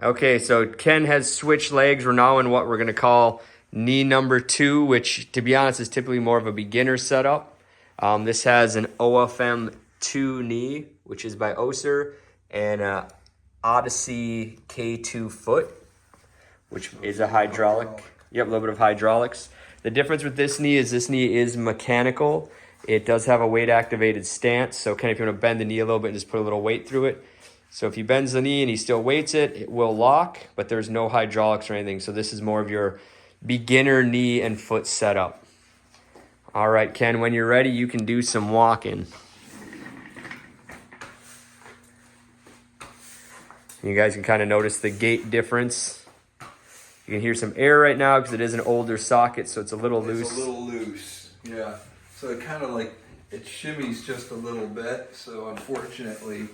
Okay, so Ken has switched legs. We're now in what we're going to call knee number 2, which, to be honest, is typically more of a beginner setup. This has an OFM2 knee, which is by Ossur, and a Odyssey K2 foot, which is a hydraulic. Yep, a little bit of hydraulics. The difference with this knee is mechanical. It does have a weight-activated stance, so Ken, if you want to bend the knee a little bit and just put a little weight through it. So if he bends the knee and he still weights it, it will lock, but there's no hydraulics or anything. So this is more of your beginner knee and foot setup. All right, Ken, when you're ready, you can do some walking. You guys can kind of notice the gait difference. You can hear some air right now because it is an older socket, so it's a little loose. It's a little loose, yeah. So it kind of like, it shimmies just a little bit. So unfortunately,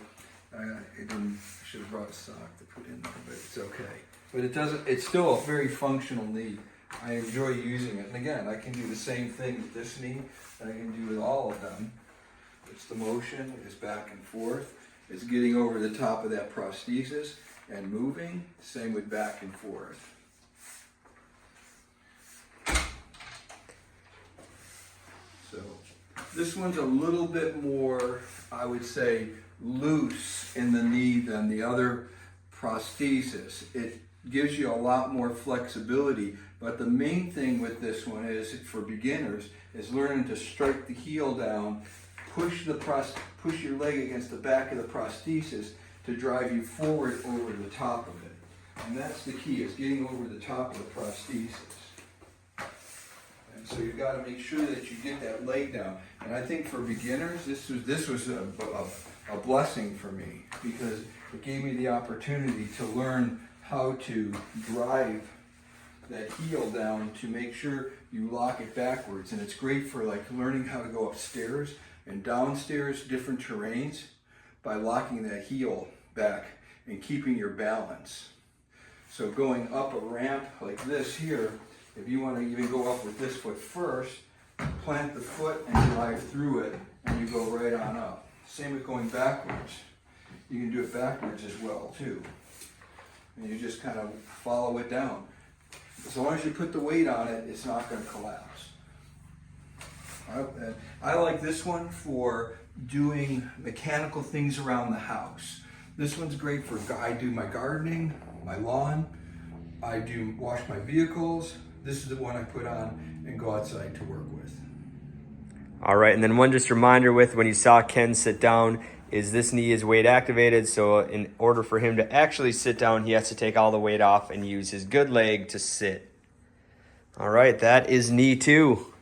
should have brought a sock to put in there, but it's okay. But it doesn't, it's still a very functional knee. I enjoy using it. And again, I can do the same thing with this knee that I can do with all of them. It's the motion, it's back and forth. It's getting over the top of that prosthesis and moving. Same with back and forth. So this one's a little bit more, I would say, loose in the knee than the other prosthesis. It gives you a lot more flexibility, but the main thing with this one is, for beginners, is learning to strike the heel down, push your leg against the back of the prosthesis to drive you forward over the top of it. And that's the key, is getting over the top of the prosthesis. And so you've got to make sure that you get that leg down. And I think for beginners, this was a blessing for me, because it gave me the opportunity to learn how to drive that heel down to make sure you lock it backwards. And it's great for like learning how to go upstairs and downstairs, different terrains, by locking that heel back and keeping your balance. So going up a ramp like this here, if you want to even go up with this foot first, plant the foot and drive through it, and you go right on up. Same with going backwards. You can do it backwards as well too. And you just kind of follow it down. As long as you put the weight on it, it's not going to collapse. I like this one for doing mechanical things around the house. This one's great for, I do my gardening, my lawn, I do wash my vehicles. This is the one I put on and go outside to work with. All right, and then one just reminder with when you saw Ken sit down is this knee is weight activated, so in order for him to actually sit down, he has to take all the weight off and use his good leg to sit. All right, that is knee 2.